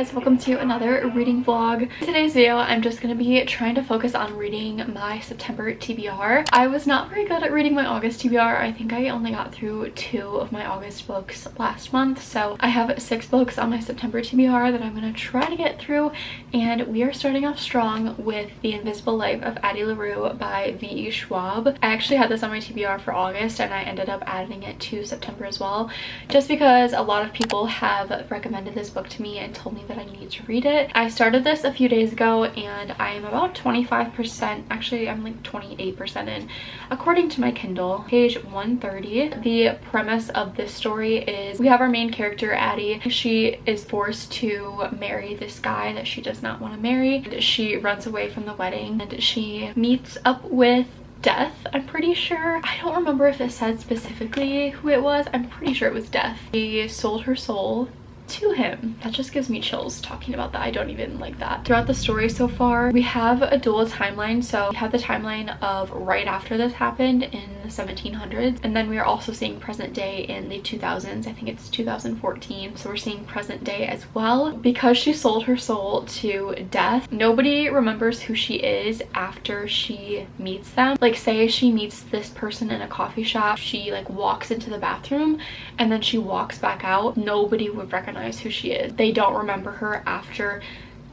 guys, welcome to another reading vlog. In today's video, I'm just going to be trying to focus on reading my September TBR. I was not very good at reading my August TBR. I think I only got through 2 of my August books last month, so I have 6 books on my September TBR that I'm going to try to get through, and we are starting off strong with The Invisible Life of Addie LaRue by V.E. Schwab. I actually had this on my TBR for August, and I ended up adding it to September as well, just because a lot of people have recommended this book to me and told me that I need to read it. I started this a few days ago and I am about 25%, actually I'm like 28% in, according to my Kindle. Page 130. The premise of this story is we have our main character, Addie. She is forced to marry this guy that she does not want to marry. She runs away from the wedding and she meets up with Death, I'm pretty sure. I don't remember if it said specifically who it was. I'm pretty sure it was Death. She sold her soul to him. That just gives me chills talking about that. I don't even like that. Throughout the story so far, we have a dual timeline. So we have the timeline of right after this happened in the 1700s, and then we are also seeing present day in the 2000s. I think it's 2014, so we're seeing present day as well. Because she sold her soul to Death, nobody remembers who she is after she meets them. Like, say she meets this person in a coffee shop, she like walks into the bathroom and then she walks back out, nobody would recognize who she is. They don't remember her after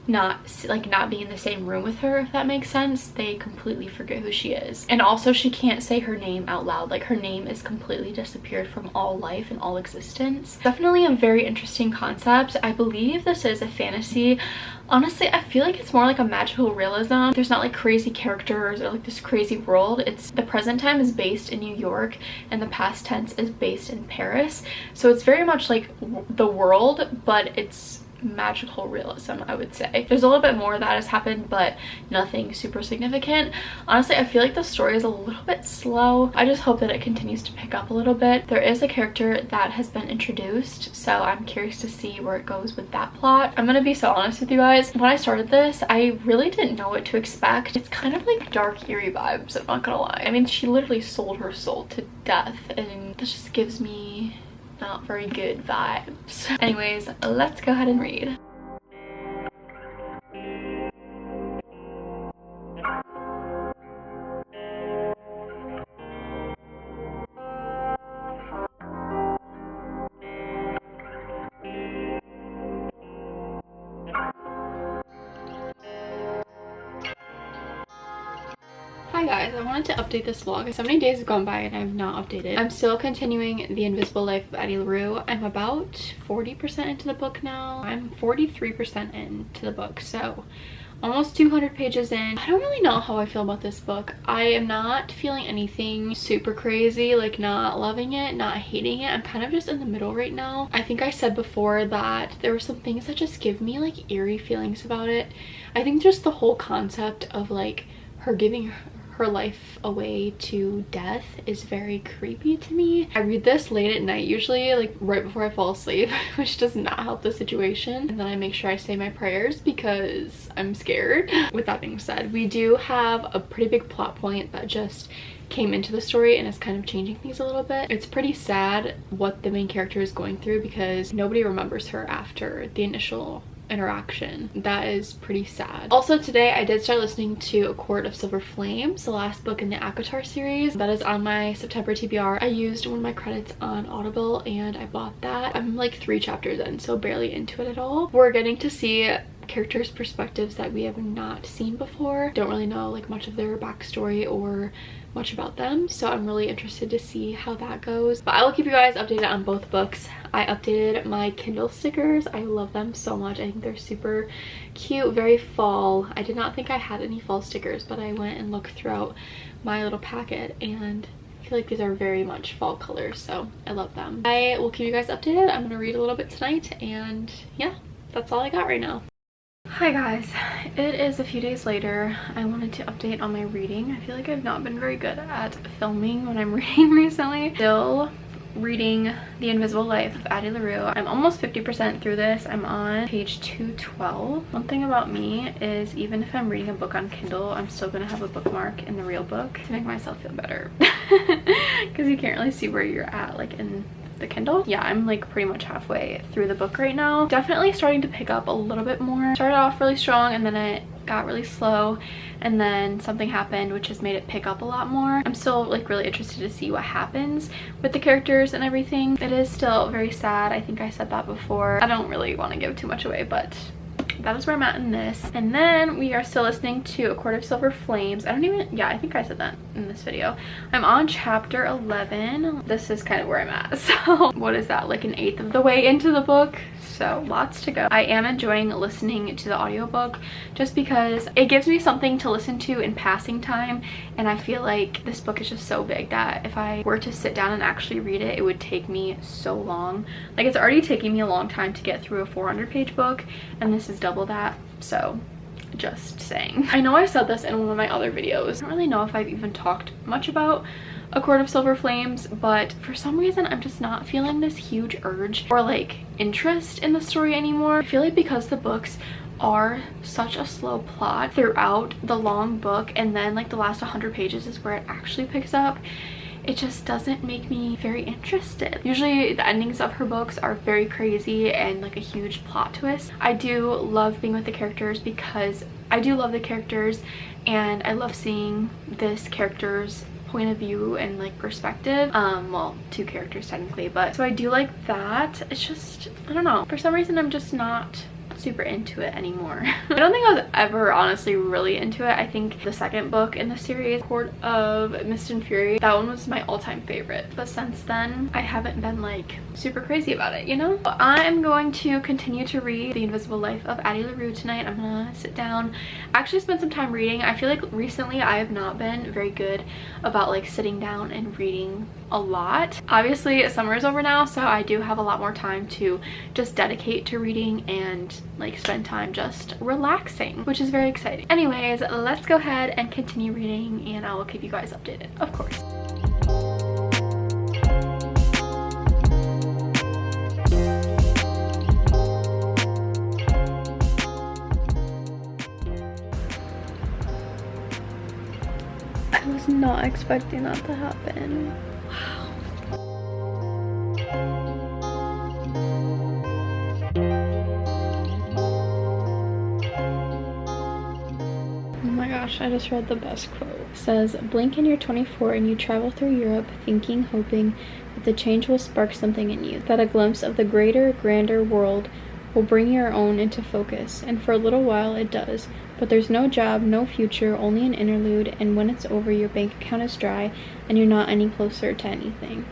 not being in the same room with her, if that makes sense. They completely forget who she is. And also she can't say her name out loud. Like, her name is completely disappeared from all life and all existence. Definitely a very interesting concept. I believe this is a fantasy. Honestly, I feel like it's more like a magical realism. There's not like crazy characters or like this crazy world. It's the present time is based in New York and the past tense is based in Paris. So it's very much like the world, but it's magical realism, I would say. There's a little bit more that has happened, but nothing super significant. Honestly, I feel like the story is a little bit slow. I just hope that it continues to pick up a little bit. There is a character that has been introduced, so I'm curious to see where it goes with that plot. I'm gonna be so honest with you guys. When I started this, I really didn't know what to expect. It's kind of like dark, eerie vibes, I'm not gonna lie. I mean, she literally sold her soul to Death, and this just gives me not very good vibes. Anyways, let's go ahead and read. Hi guys, I wanted to update this vlog. So many days have gone by and I have not updated. I'm still continuing The Invisible Life of Addie LaRue. I'm about 40% into the book now. I'm 43% into the book, so almost 200 pages in. I don't really know how I feel about this book. I am not feeling anything super crazy, like not loving it, not hating it. I'm kind of just in the middle right now. I think I said before that there were some things that just give me like eerie feelings about it. I think just the whole concept of like her giving her life away to Death is very creepy to me. I read this late at night, usually like right before I fall asleep, which does not help the situation. And then I make sure I say my prayers because I'm scared. With that being said, we do have a pretty big plot point that just came into the story and is kind of changing things a little bit. It's pretty sad what the main character is going through because nobody remembers her after the initial interaction. That is pretty sad. Also, today I did start listening to A Court of Silver Flames, the last book in the ACOTAR series. That is on my September TBR. I used one of my credits on Audible and I bought that. I'm like 3 chapters in, so barely into it at all. We're getting to see characters' perspectives that we have not seen before. Don't really know like much of their backstory or much about them, so I'm really interested to see how that goes. But I will keep you guys updated on both books. I updated my Kindle stickers. I love them so much. I think they're super cute, very fall. I did not think I had any fall stickers, but I went and looked throughout my little packet and I feel like these are very much fall colors, so I love them. I will keep you guys updated. I'm gonna read a little bit tonight, and yeah, that's all I got right now. Hi guys, it is a few days later. I wanted to update on my reading. I feel like I've not been very good at filming when I'm reading recently. Still reading The Invisible Life of Addie LaRue. I'm almost 50% through this. I'm on page 212. One thing about me is even if I'm reading a book on Kindle, I'm still gonna have a bookmark in the real book to make myself feel better because you can't really see where you're at like in the Kindle. Yeah, I'm like pretty much halfway through the book right now. Definitely starting to pick up a little bit more. Started off really strong and then it got really slow, and then something happened which has made it pick up a lot more. I'm still like really interested to see what happens with the characters and everything. It is still very sad. I think I said that before. I don't really want to give too much away, but that is where I'm at in this. And then we are still listening to A Court of Silver Flames. I think I said that in this video. I'm on chapter 11. This is kind of where I'm at. So what is that, like an eighth of the way into the book? So lots to go. I am enjoying listening to the audiobook just because it gives me something to listen to in passing time, and I feel like this book is just so big that if I were to sit down and actually read it, it would take me so long. Like, it's already taking me a long time to get through a 400-page book, and this is double that. So just saying. I know I said this in one of my other videos. I don't really know if I've even talked much about A Court of Silver Flames, but for some reason I'm just not feeling this huge urge or like interest in the story anymore. I feel like because the books are such a slow plot throughout the long book, and then like the last 100 pages is where it actually picks up, it just doesn't make me very interested. Usually the endings of her books are very crazy and like a huge plot twist. I do love being with the characters because I do love the characters, and I love seeing this character's point of view and like perspective. Well, two characters technically, but so I do like that. It's just, I don't know, for some reason I'm just not super into it anymore. I don't think I was ever honestly really into it. I think the second book in the series, Court of Mist and Fury, that one was my all-time favorite, but since then I haven't been like super crazy about it, you know? I'm going to continue to read The Invisible Life of Addie LaRue tonight. I'm gonna sit down, actually spend some time reading. I feel like recently I have not been very good about like sitting down and reading a lot. Obviously summer is over now, so I do have a lot more time to just dedicate to reading and like spend time just relaxing, which is very exciting. Anyways, let's go ahead and continue reading, and I will keep you guys updated, of course. I was not expecting that to happen. Wow. Oh my gosh, I just read the best quote. It says, blink and you're 24 and you travel through Europe thinking, hoping that the change will spark something in you, that a glimpse of the greater, grander world will bring your own into focus, and for a little while it does, but there's no job, no future, only an interlude, and when it's over your bank account is dry and you're not any closer to anything.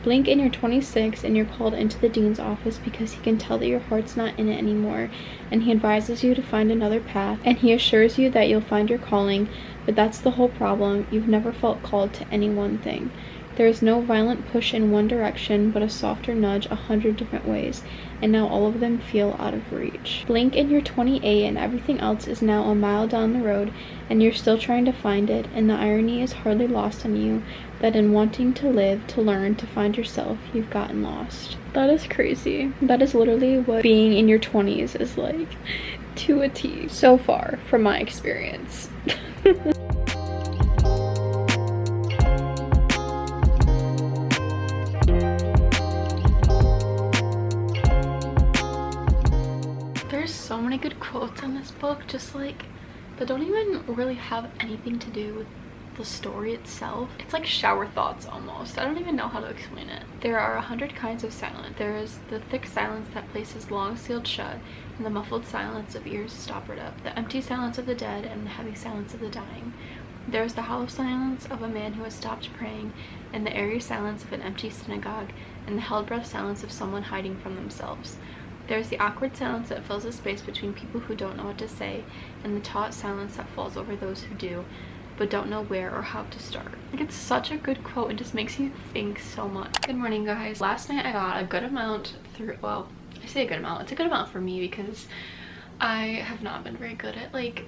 Blink and you're 26 and you're called into the dean's office because he can tell that your heart's not in it anymore, and he advises you to find another path, and he assures you that you'll find your calling, but that's the whole problem. You've never felt called to any one thing. There is no violent push in one direction, but a softer nudge 100 different ways, and now all of them feel out of reach. Blink and you're 28 and everything else is now a mile down the road, and you're still trying to find it, and the irony is hardly lost on you that in wanting to live, to learn, to find yourself, you've gotten lost. That is crazy. That is literally what being in your 20s is like, to a T, so far from my experience. There's so many good quotes in this book, just like, that don't even really have anything to do with the story itself. It's like shower thoughts almost. I don't even know how to explain it. There are 100 kinds of silence. There is the thick silence that places long sealed shut, and the muffled silence of ears stoppered up, the empty silence of the dead and the heavy silence of the dying. There is the hollow silence of a man who has stopped praying, and the airy silence of an empty synagogue, and the held breath silence of someone hiding from themselves. There is the awkward silence that fills the space between people who don't know what to say, and the taut silence that falls over those who do, but don't know where or how to start. Like, it's such a good quote. It just makes you think so much. Good morning, guys. Last night I got a good amount through, well, I say a good amount. It's a good amount for me because I have not been very good at like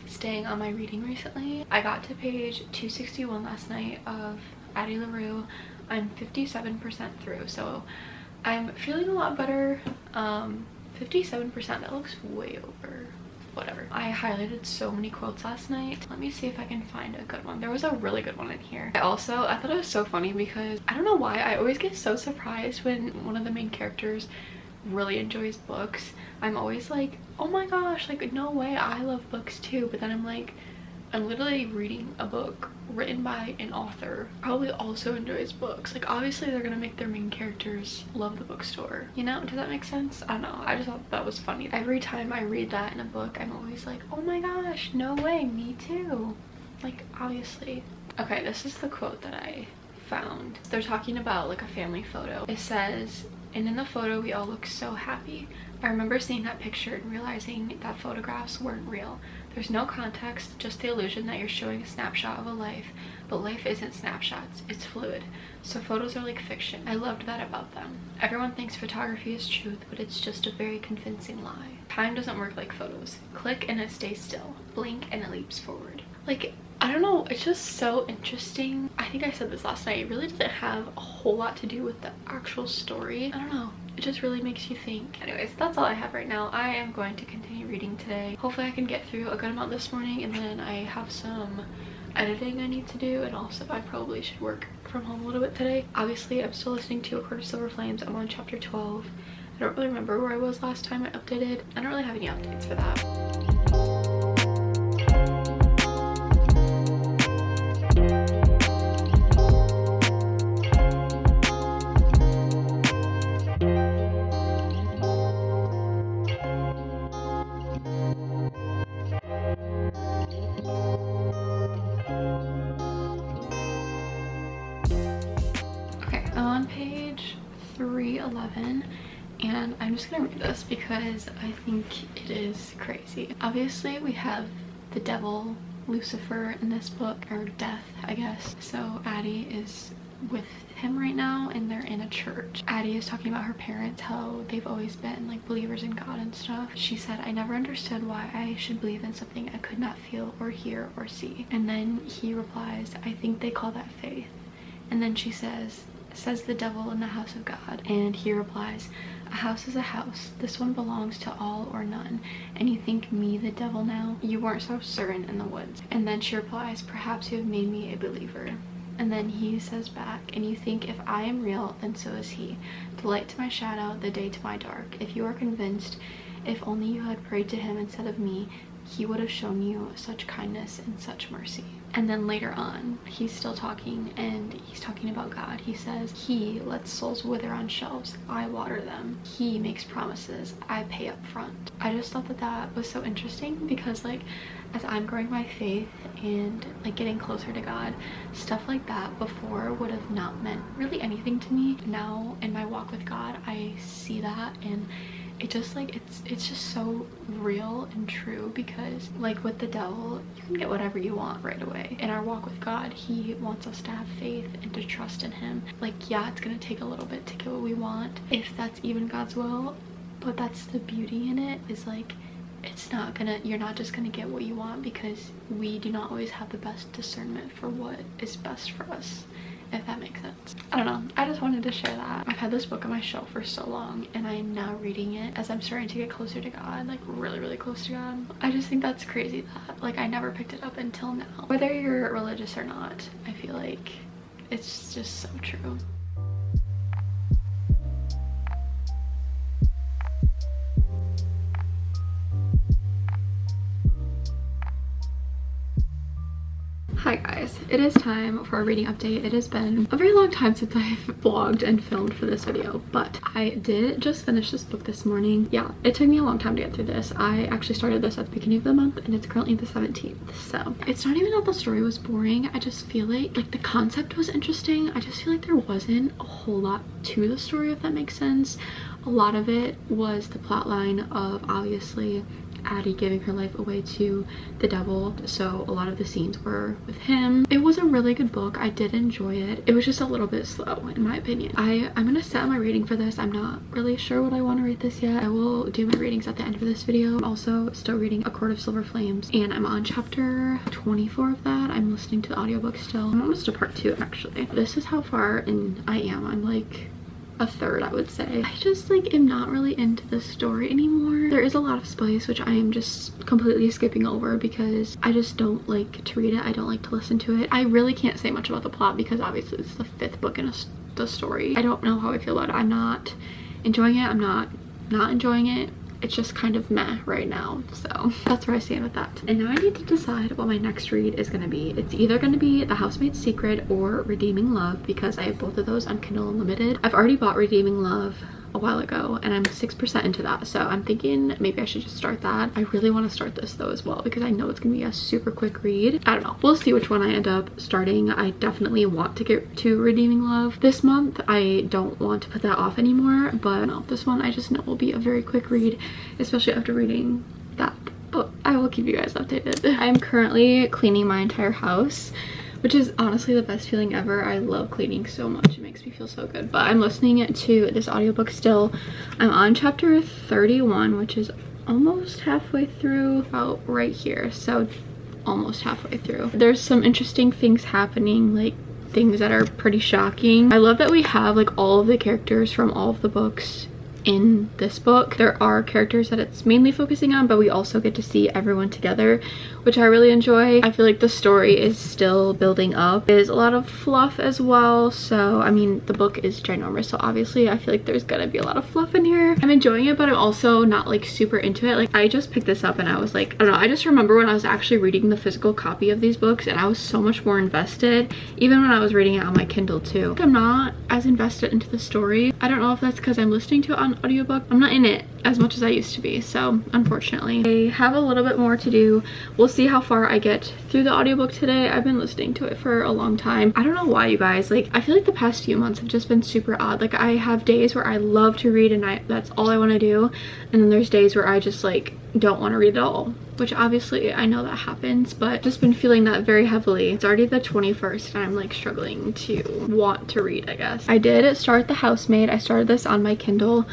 staying on my reading recently. I got to page 261 last night of Addie LaRue. I'm 57% through, so I'm feeling a lot better. 57%, that looks way over whatever. I highlighted so many quotes last night. Let me see if I can find a good one. There was a really good one in here. I thought it was so funny because I don't know why I always get so surprised when one of the main characters really enjoys books. I'm always like, oh my gosh, like no way, I love books too. But then I'm like, I'm literally reading a book written by an author who probably also enjoys books. Like obviously they're gonna make their main characters love the bookstore, you know? Does that make sense? I don't know, I just thought that was funny. Every time I read that in a book, I'm always like, oh my gosh, no way, me too. Like obviously. Okay, this is the quote that I found. They're talking about like a family photo. It says, and in the photo we all look so happy. I remember seeing that picture and realizing that photographs weren't real. There's no context, just the illusion that you're showing a snapshot of a life, but life isn't snapshots, it's fluid. So photos are like fiction. I loved that about them. Everyone thinks photography is truth, but it's just a very convincing lie. Time doesn't work like photos. Click and it stays still. Blink and it leaps forward. Like, I don't know, it's just so interesting. I think I said this last night, it really doesn't have a whole lot to do with the actual story. I don't know, it just really makes you think. Anyways, that's all I have right now. I am going to continue reading today. Hopefully I can get through a good amount this morning, and then I have some editing I need to do, and also I probably should work from home a little bit today. Obviously I'm still listening to A Court of Silver Flames. I'm on chapter 12. I don't really remember where I was last time I updated. I don't really have any updates for that. I'm on page 311 and I'm just gonna read this because I think it is crazy. Obviously we have the devil, Lucifer, in this book, or death I guess. So Addie is with him right now and they're in a church. Addie is talking about her parents, how they've always been like believers in God and stuff. She said, I never understood why I should believe in something I could not feel or hear or see. And then he replies, I think they call that faith. And then she says the devil in the house of God. And he replies, a house is a house. This one belongs to all or none. And you think me the devil now? You weren't so certain in the woods. And then she replies, perhaps you have made me a believer. And then he says back, and you think if I am real, then so is he. The light to my shadow, the day to my dark. If you are convinced, if only you had prayed to him instead of me, he would have shown you such kindness and such mercy. And then later on, he's still talking and he's talking about God. He says, he lets souls wither on shelves, I water them. He makes promises, I pay up front. I just thought that that was so interesting because like as I'm growing my faith and like getting closer to God, stuff like that before would have not meant really anything to me. Now in my walk with God, I see that and it just like it's just so real and true because like with the devil you can get whatever you want right away. In our walk with God, he wants us to have faith and to trust in him. Like yeah, it's gonna take a little bit to get what we want if that's even God's will, but that's the beauty in it, is like you're not just gonna get what you want because we do not always have the best discernment for what is best for us, if that makes sense. I don't know, I just wanted to share that. I've had this book on my shelf for so long and I'm now reading it as I'm starting to get closer to God, like really close to God. I just think that's crazy that like I never picked it up until now. Whether you're religious or not, I feel like it's just so true. Hi guys, it is time for a reading update. It has been a very long time since I've vlogged and filmed for this video, but I did just finish this book this morning. Yeah, it took me a long time to get through this. I actually started this at the beginning of the month and it's currently the 17th. So it's not even that the story was boring. I just feel like the concept was interesting. I just feel like there wasn't a whole lot to the story, if that makes sense. A lot of it was the plot line of obviously Addie giving her life away to the devil, so a lot of the scenes were with him. It was a really good book. I did enjoy it. It was just a little bit slow in my opinion. I'm gonna set my rating for this. I'm not really sure what I want to rate this yet. I will do my ratings at the end of this video. I'm also still reading A Court of Silver Flames and I'm on chapter 24 of that. I'm listening to the audiobook still. I'm almost to part 2 actually. This is how far in I am. I'm like a third, I would say. I just like am not really into the story anymore. There is a lot of spice, which I am just completely skipping over because I just don't like to read it. I don't like to listen to it. I really can't say much about the plot because obviously it's the 5th book in the story. I don't know how I feel about it. I'm not enjoying it. I'm not enjoying it. It's just kind of meh right now, so that's where I stand with that. And now I need to decide what my next read is going to be. It's either going to be The Housemaid's Secret or Redeeming Love because I have both of those on Kindle Unlimited. I've already bought Redeeming Love a while ago and I'm 6% into that, so I'm thinking maybe I should just start that. I really want to start this though as well because I know it's gonna be a super quick read. I don't know, we'll see which one I end up starting. I definitely want to get to Redeeming Love this month. I don't want to put that off anymore, but no, this one I just know will be a very quick read, especially after reading that book. I will keep you guys updated. I'm currently cleaning my entire house, which is honestly the best feeling ever. I love cleaning so much. It makes me feel so good. But I'm listening to this audiobook still. I'm on chapter 31, which is almost halfway through, about right here. So almost halfway through. There's some interesting things happening, like things that are pretty shocking. I love that we have like all of the characters from all of the books in this book. There are characters that it's mainly focusing on, but we also get to see everyone together, which I really enjoy. I feel like the story is still building up. There's a lot of fluff as well, so I mean the book is ginormous, so obviously I feel like there's gonna be a lot of fluff in here. I'm enjoying it, but I'm also not like super into it. Like I just picked this up and I was like, I don't know, I just remember when I was actually reading the physical copy of these books and I was so much more invested, even when I was reading it on my Kindle too. I'm not as invested into the story. I don't know if that's because I'm listening to it on audiobook. I'm not in it as much as I used to be, so unfortunately. I have a little bit more to do. We'll see how far I get through the audiobook today. I've been listening to it for a long time. I don't know why, you guys. Like I feel like the past few months have just been super odd. Like I have days where I love to read and that's all I want to do, and then there's days where I just like don't want to read at all, which obviously I know that happens, but just been feeling that very heavily. It's already the 21st and I'm like struggling to want to read, I guess. I did start The Housemaid. I started this on my Kindle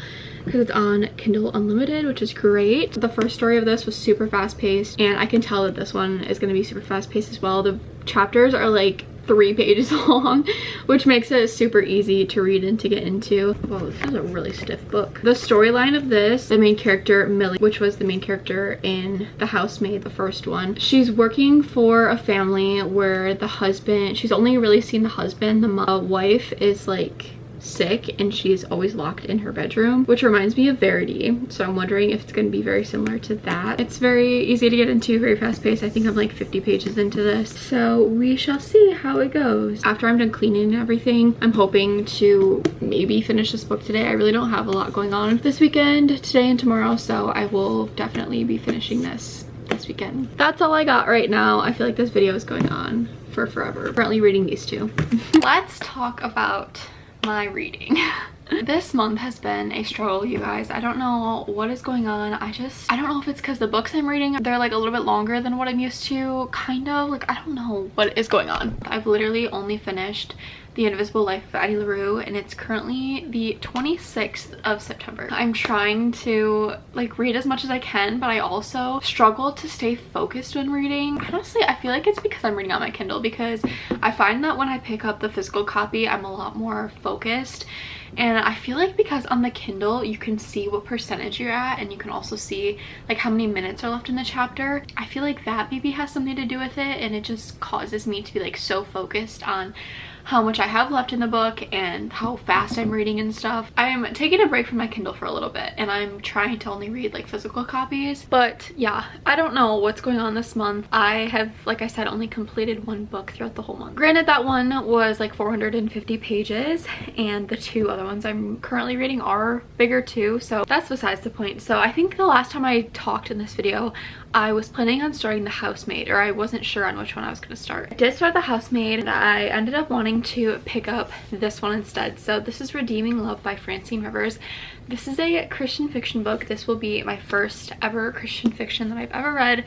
because it's on Kindle Unlimited, which is great. The first story of this was super fast paced and I can tell that this one is going to be super fast paced as well. The chapters are like 3 pages long, which makes it super easy to read and to get into. Whoa, this is a really stiff book. The storyline of this, the main character Millie, which was the main character in The Housemaid, the first one, she's working for a family where the husband, she's only really seen the husband. The wife is like sick and she's always locked in her bedroom, which reminds me of Verity, so I'm wondering if it's going to be very similar to that. It's very easy to get into, very fast paced. I think I'm like 50 pages into this, so we shall see how it goes. After I'm done cleaning and everything, I'm hoping to maybe finish this book today. I really don't have a lot going on this weekend, today and tomorrow, so I will definitely be finishing this weekend. That's all I got right now. I feel like this video is going on for forever. Currently reading these two. Let's talk about my reading. This month has been a struggle, you guys. I don't know what is going on. I don't know if it's because the books I'm reading, they're like a little bit longer than what I'm used to, kind of. Like I don't know what is going on. I've literally only finished The Invisible Life of Addie LaRue and it's currently the 26th of September. I'm trying to like read as much as I can, but I also struggle to stay focused when reading. Honestly, I feel like it's because I'm reading on my Kindle, because I find that when I pick up the physical copy, I'm a lot more focused. And I feel like because on the Kindle you can see what percentage you're at and you can also see like how many minutes are left in the chapter. I feel like that maybe has something to do with it, and it just causes me to be like so focused on how much I have left in the book and how fast I'm reading and stuff. I'm taking a break from my Kindle for a little bit and I'm trying to only read like physical copies. But yeah, I don't know what's going on this month. I have, like I said, only completed 1 book throughout the whole month. Granted, that one was like 450 pages and the 2 other ones I'm currently reading are bigger too, so that's besides the point. So I think the last time I talked in this video, I was planning on starting The Housemaid, or I wasn't sure on which one I was going to start. I did start The Housemaid and I ended up wanting to pick up this one instead. So this is Redeeming Love by Francine Rivers. This is a Christian fiction book. This will be my first ever Christian fiction that I've ever read,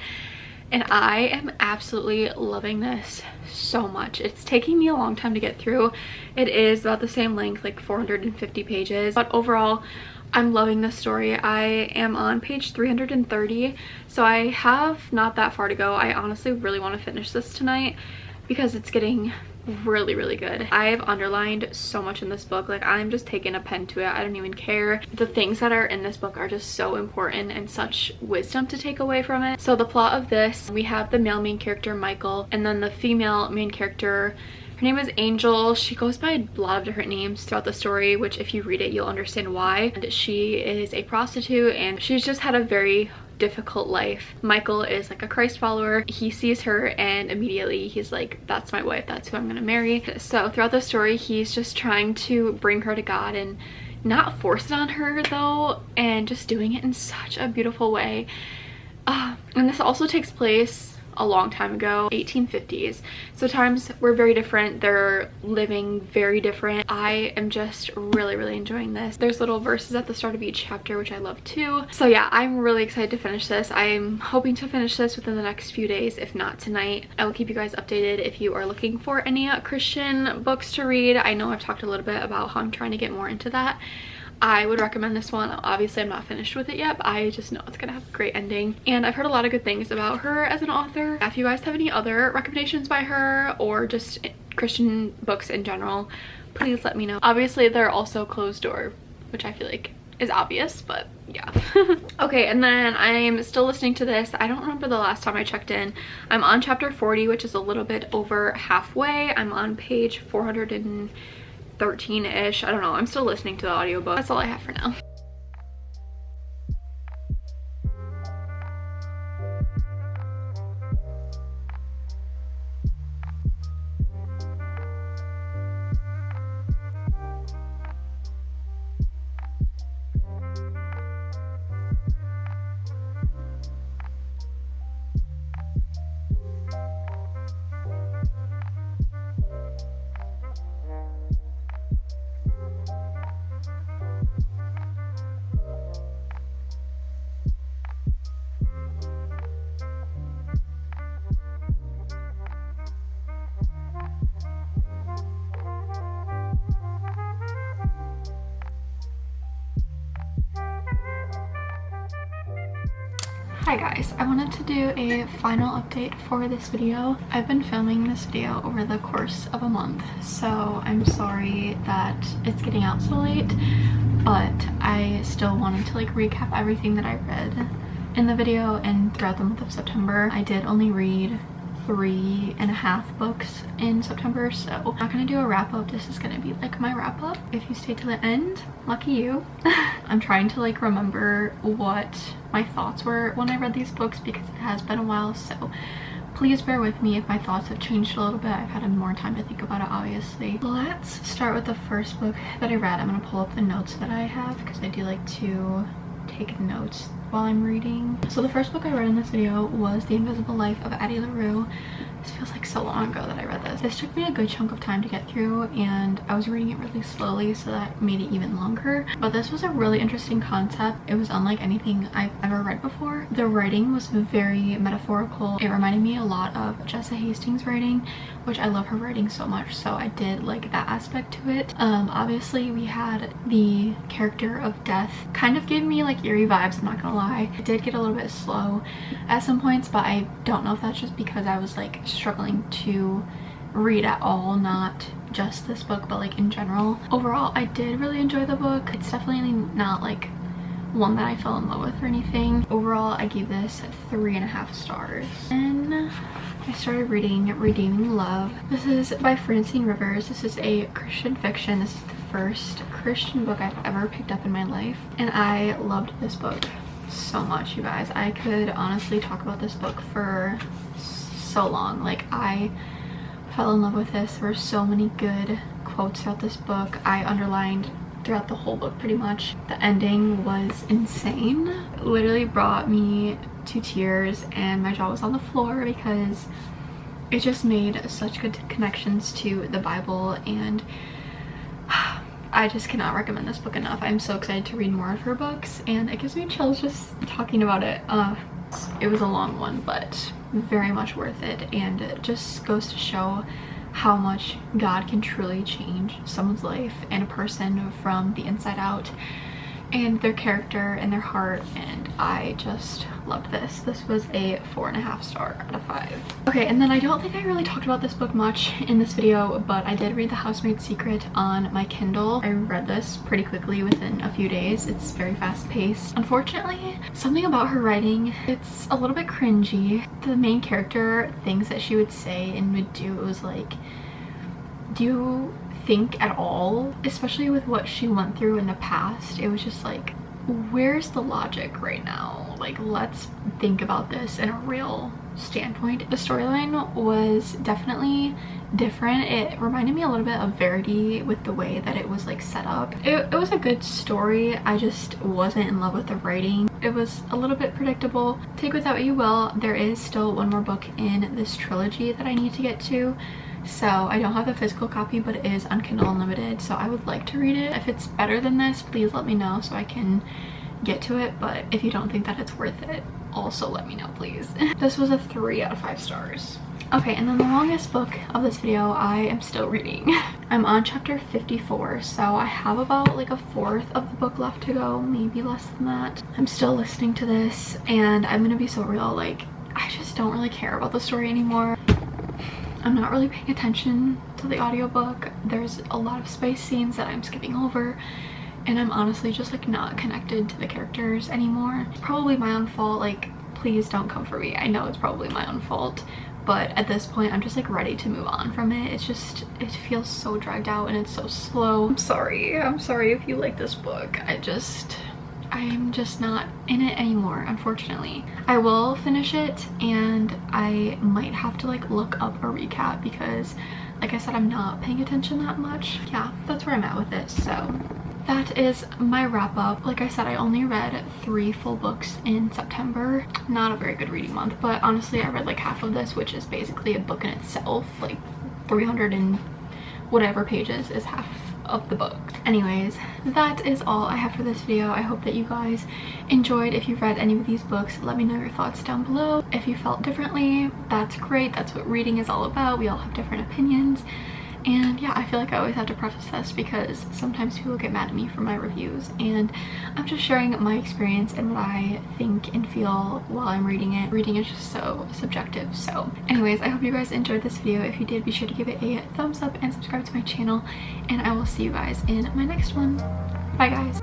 and I am absolutely loving this so much. It's taking me a long time to get through. It is about the same length, like 450 pages, but overall I'm loving this story. I am on page 330, so I have not that far to go. I honestly really want to finish this tonight because it's getting really good. I've underlined so much in this book. Like, I'm just taking a pen to it. I don't even care. The things that are in this book are just so important and such wisdom to take away from it. So the plot of this, we have the male main character Michael, and then the female main character, her name is Angel. She goes by a lot of different names throughout the story, which if you read it you'll understand why. And she is a prostitute, and she's just had a very difficult life. Michael is like a Christ follower. He sees her and immediately he's like, that's my wife, that's who I'm gonna marry. So throughout the story he's just trying to bring her to God and not force it on her though, and just doing it in such a beautiful way. And this also takes place a long time ago, 1850s, so times were very different. They're living very different. I am just really enjoying this. There's little verses at the start of each chapter, which I love too. So yeah, I'm really excited to finish this. I'm hoping to finish this within the next few days, if not tonight. I will keep you guys updated if you are looking for any Christian books to read. I know I've talked a little bit about how I'm trying to get more into that. I would recommend this one. Obviously I'm not finished with it yet, but I just know it's gonna have a great ending, and I've heard a lot of good things about her as an author. If you guys have any other recommendations by her or just Christian books in general, please let me know. Obviously there are also Closed Door, which I feel like is obvious, but yeah. Okay, and then I'm still listening to this. I don't remember the last time I checked in. I'm on chapter 40, which is a little bit over halfway. I'm on page 413-ish. I don't know. I'm still listening to the audiobook. That's all I have for now. Hi guys, I wanted to do a final update for this video. I've been filming this video over the course of a month, so I'm sorry that it's getting out so late, but I still wanted to like recap everything that I read in the video and throughout the month of September. I did only read 3.5 books in September, so I'm not gonna do a wrap-up. This is gonna be like my wrap-up. If you stay to the end, lucky you. I'm trying to like remember what my thoughts were when I read these books because it has been a while, so please bear with me if my thoughts have changed a little bit. I've had more time to think about it, obviously. Let's start with the first book that I read. I'm gonna pull up the notes that I have because I do like to take notes while I'm reading. So the first book I read in this video was The Invisible Life of Addie LaRue. This feels like so long ago that I read this. This took me a good chunk of time to get through, and I was reading it really slowly, so that made it even longer. But this was a really interesting concept. It was unlike anything I've ever read before. The writing was very metaphorical. It reminded me a lot of Jessa Hastings' writing, which I love her writing so much, so I did like that aspect to it. Obviously we had the character of Death. Kind of gave me like eerie vibes, I'm not gonna lie. It did get a little bit slow at some points, but I don't know if that's just because I was like struggling to read at all, not just this book but like in general. Overall I did really enjoy the book. It's definitely not like one that I fell in love with or anything. Overall I gave this 3.5 stars. And I started reading Redeeming Love. This is by Francine Rivers. This is a Christian fiction. This is the first Christian book I've ever picked up in my life, and I loved this book so much, you guys. I could honestly talk about this book for so long. Like, I fell in love with this. There were so many good quotes throughout this book. I underlined throughout the whole book pretty much. The ending was insane. It literally brought me to tears and my jaw was on the floor because it just made such good connections to the Bible, and I just cannot recommend this book enough. I'm so excited to read more of her books, and it gives me chills just talking about it. It was a long one, but very much worth it, and it just goes to show how much God can truly change someone's life and a person from the inside out. and their character and their heart, and I just loved this. This was a 4.5 star out of 5. Okay, and then I don't think I really talked about this book much in this video, but I did read The Housemaid's Secret on my Kindle. I read this pretty quickly within a few days. It's very fast paced. Unfortunately, something about her writing, it's a little bit cringy. The main character, things that she would say and would do, it was like, do you think at all? Especially with what she went through in the past, it was just like, where's the logic right now? Like, let's think about this in a real standpoint. The storyline was definitely different. It reminded me a little bit of Verity with the way that it was like set up. It was a good story. I just wasn't in love with the writing. It was a little bit predictable. Take with that what you will. There is still one more book in this trilogy that I need to get to. So I don't have the physical copy, but it is on Kindle Unlimited, so I would like to read it. If it's better than this, please let me know so I can get to it, but if you don't think that it's worth it, also let me know, please. This was a 3 out of 5 stars. Okay, and then the longest book of this video I am still reading. I'm on chapter 54, so I have about like a fourth of the book left to go, maybe less than that. I'm still listening to this, and I'm gonna be so real, like, I just don't really care about the story anymore. I'm not really paying attention to the audiobook. There's a lot of space scenes that I'm skipping over, and I'm honestly just like not connected to the characters anymore. It's probably my own fault, like, please don't come for me. I know it's probably my own fault, but at this point I'm just like ready to move on from it. It's just, it feels so dragged out and it's so slow. I'm sorry if you like this book. I'm just not in it anymore, unfortunately. I will finish it, and I might have to like look up a recap because, like I said, I'm not paying attention that much. Yeah, that's where I'm at with it. So that is my wrap up. Like I said, I only read 3 full books in September. Not a very good reading month, but honestly I read like half of this, which is basically a book in itself. Like 300 and whatever pages is half of the book. Anyways, that is all I have for this video. I hope that you guys enjoyed. If you've read any of these books, let me know your thoughts down below. If you felt differently, that's great. That's what reading is all about. We all have different opinions. And yeah, I feel like I always have to preface this because sometimes people get mad at me for my reviews, and I'm just sharing my experience and what I think and feel while I'm reading it. Reading is just so subjective. So anyways, I hope you guys enjoyed this video. If you did, be sure to give it a thumbs up and subscribe to my channel, and I will see you guys in my next one. Bye guys.